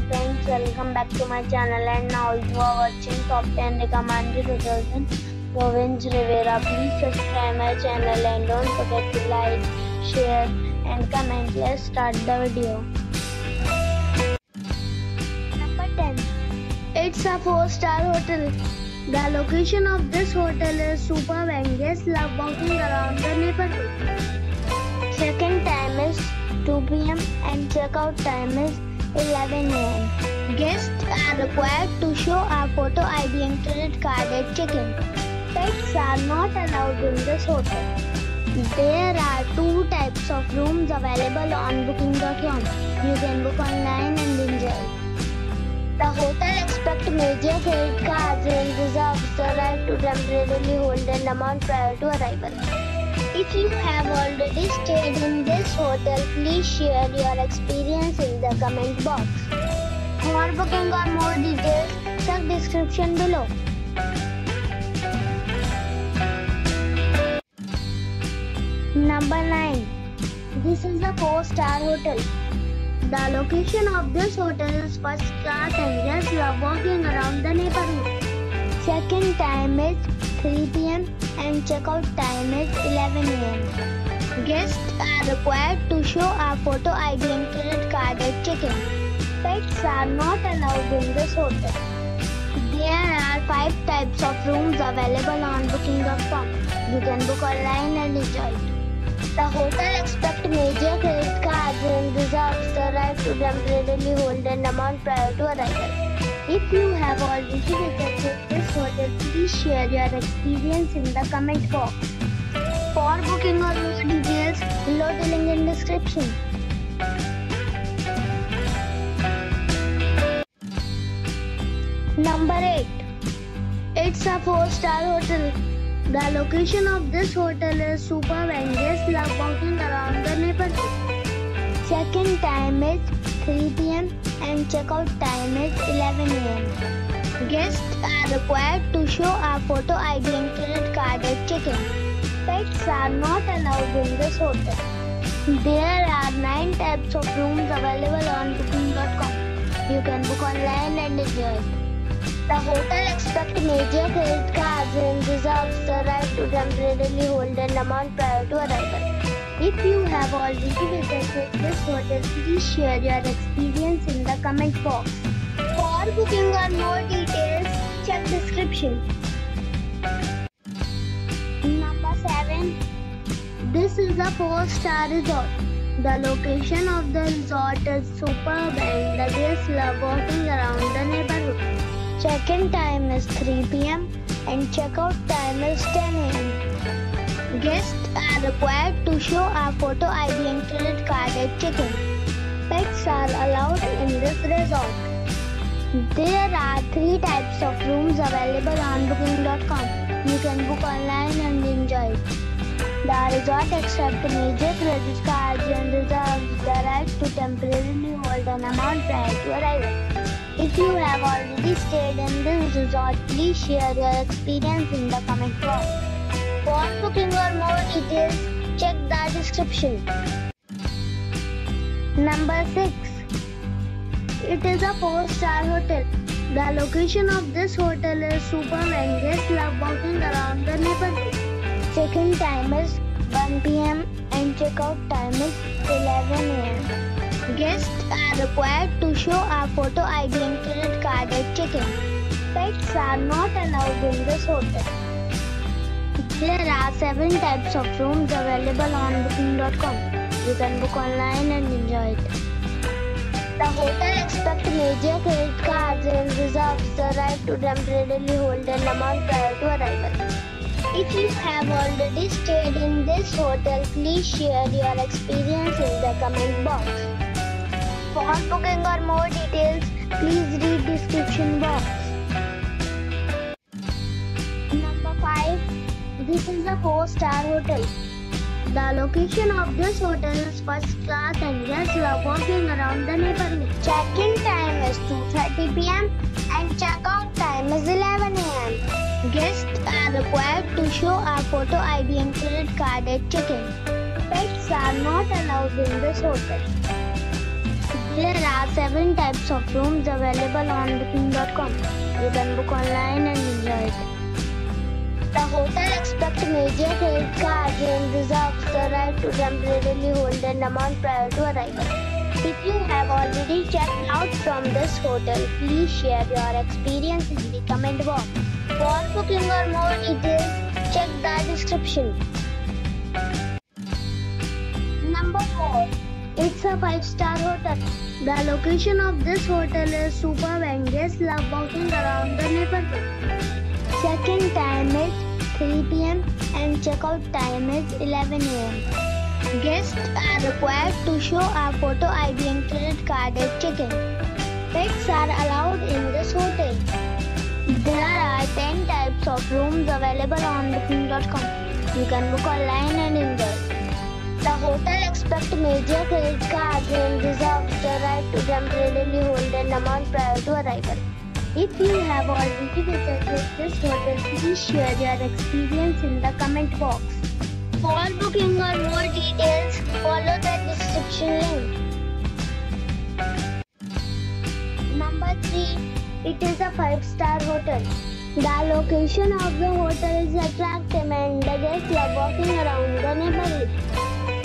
friends, welcome back to my channel, and now you are watching top 10 recommended hotels in Rovinj Riviera. Please subscribe my channel and don't forget to like, share and comment. Let's start the video. Number 10. It's a 4-star hotel. The location of this hotel is superb and guests love walking around the neighborhood. Check-in time is 2 p.m. and check-out time is 11 a.m. Guests are required to show a photo ID and credit card at check-in. Pets are not allowed in this hotel. There are 2 types of rooms available on booking.com. You can book online and enjoy. The hotel expects major credit cards and reserves the right to temporarily hold an amount prior to arrival. If you have already stayed in this hotel, please share your experience in the comment box. For booking or more details, check description below. Number 9. This is a 4-star hotel. The location of this hotel is first class and guests love walking around the neighborhood. Check-in time is 3 p.m. and check-out time is 11 a.m. Guests are required to show a photo ID and credit card at check-in. Pets are not allowed in this hotel. There are 5 types of rooms available on booking.com. You can book online and enjoy it. The hotel expects major credit cards and reserves the right to temporarily hold an amount prior to arrival. If you have already visited this hotel, please share your experience in the comment box. For booking or more details, below the link in description. Number 8. It's a 4-star hotel. The location of this hotel is superb and guests love walking around the neighborhood. Check-in time is 3 p.m. and check-out time is 11 a.m. Guests are required to show a photo ID and credit card at check-in. Pets are not allowed in this hotel. There are 9 types of rooms available on booking.com. You can book online and enjoy it. The hotel expects major credit cards and reserves the right to temporarily hold an amount prior to arrival. If you have already visited this hotel, please share your experience in the comment box. For booking or more details, check description. Number 7. This is a 4-star resort. The location of the resort is superb and the guests love walking around the neighborhood. Check-in time is 3 p.m. and check-out time is 10 a.m. Guests are required to show a photo ID and credit card at check-in. Pets are allowed in this resort. There are 3 types of rooms available on booking.com. You can book online and enjoy it. The resort accepts major credit cards and reserves the right to temporarily hold an amount prior to arrival. If you have already stayed in this resort, please share your experience in the comment box. For booking or more details, check the description. Number 6. It is a 4-star hotel. The location of this hotel is superb and guests love walking around the neighborhood. Check-in time is 1 p.m. and check-out time is 11 a.m. Guests are required to show a photo ID and credit card at check-in. Pets are not allowed in this hotel. There are 7 types of rooms available on booking.com. You can book online and enjoy it. The hotel expects major credit cards and reserves the right to temporarily hold an amount prior to arrival. If you have already stayed in this hotel, please share your experience in the comment box. For booking or more details, please read description box. Number 5. This is a 4-star hotel. The location of this hotel is first class and guests love walking around the neighborhood. Check-in time is 2:30 p.m. and check-out time is 11 a.m. Guests are required to show a photo ID and credit card at check-in. Pets are not allowed in this hotel. There are 7 types of rooms available on booking.com. You can book online and enjoy it. The hotel expects major credit cards and reserves the right to temporarily hold an amount prior to arrival. If you have already checked out from this hotel, please share your experience in the comment box. For booking or more details, check the description. Number 4. It's a 5-star hotel. The location of this hotel is superb and guests love walking around the neighborhood. Check-in time is 3 p.m. and check-out time is 11 a.m. Guests are required to show a photo ID and credit card at check-in. Pets are allowed in this hotel. There are 10 types of rooms available on booking.com. You can book online and enjoy. The hotel expects major credit cards and reserves the right to temporarily hold an amount prior to arrival. If you have already visited this hotel, please share your experience in the comment box. For booking or more details, follow the description link. Number 3. It is a 5-star hotel. The location of the hotel is attractive and the guests love walking around the neighborhood.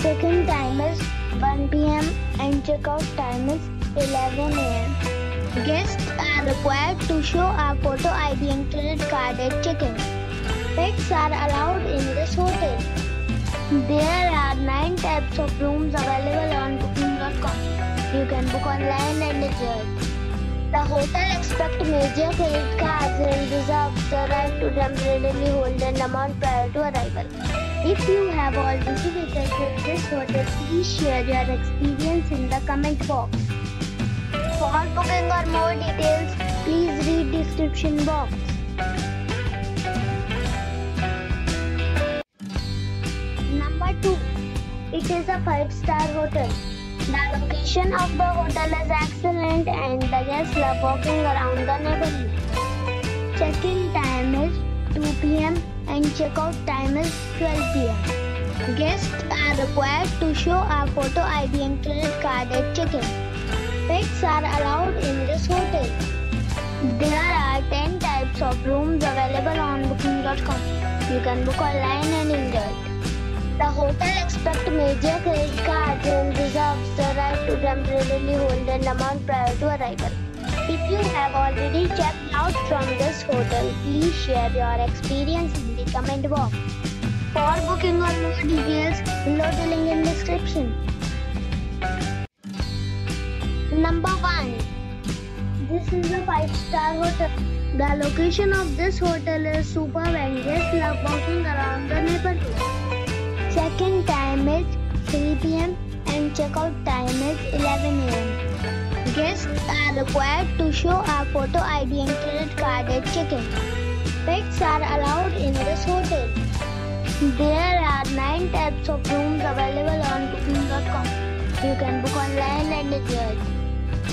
Check-in time is 1 p.m. and check-out time is 11 a.m. Guests are required to show a photo ID and credit card at check-in. Pets are allowed in this hotel. There are 9 types of rooms available on booking.com. You can book online and enjoy it. The hotel expects major credit cards and reserves the right to temporarily hold an amount prior to arrival. If you have already visited this hotel, please share your experience in the comment box. For booking or more details, please read description box. Number 2. It is a 5-star hotel. The location of the hotel is excellent and the guests love walking around the neighborhood. Check-in time is 2 p.m. and check-out time is 12 p.m. Guests are required to show a photo ID and credit card at check-in. Pets are allowed in this hotel. There are 10 types of rooms available on booking.com. You can book online and enjoy it. The hotel expects major credit cards and reserves the right to temporarily hold an amount prior to arrival. If you have already checked out from this hotel, please share your experience in the comment box. For booking or more details, below the link in description. Number 1. This is a 5-star hotel. The location of this hotel is superb and guests love walking around the neighborhood. Check-in time is 3 p.m. and check-out time is 11 a.m. Guests are required to show a photo ID and credit card at check-in. Pets are allowed in this hotel. There are 9 types of rooms available on booking.com. You can book online and enjoy it.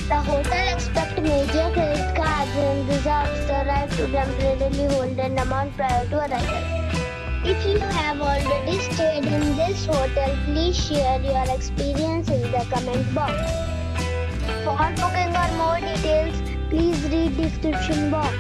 The hotel expects major credit cards and reserves the right to temporarily hold an amount prior to arrival. If you have already stayed in this hotel, please share your experience in the comment box. For booking or more details, please read description box.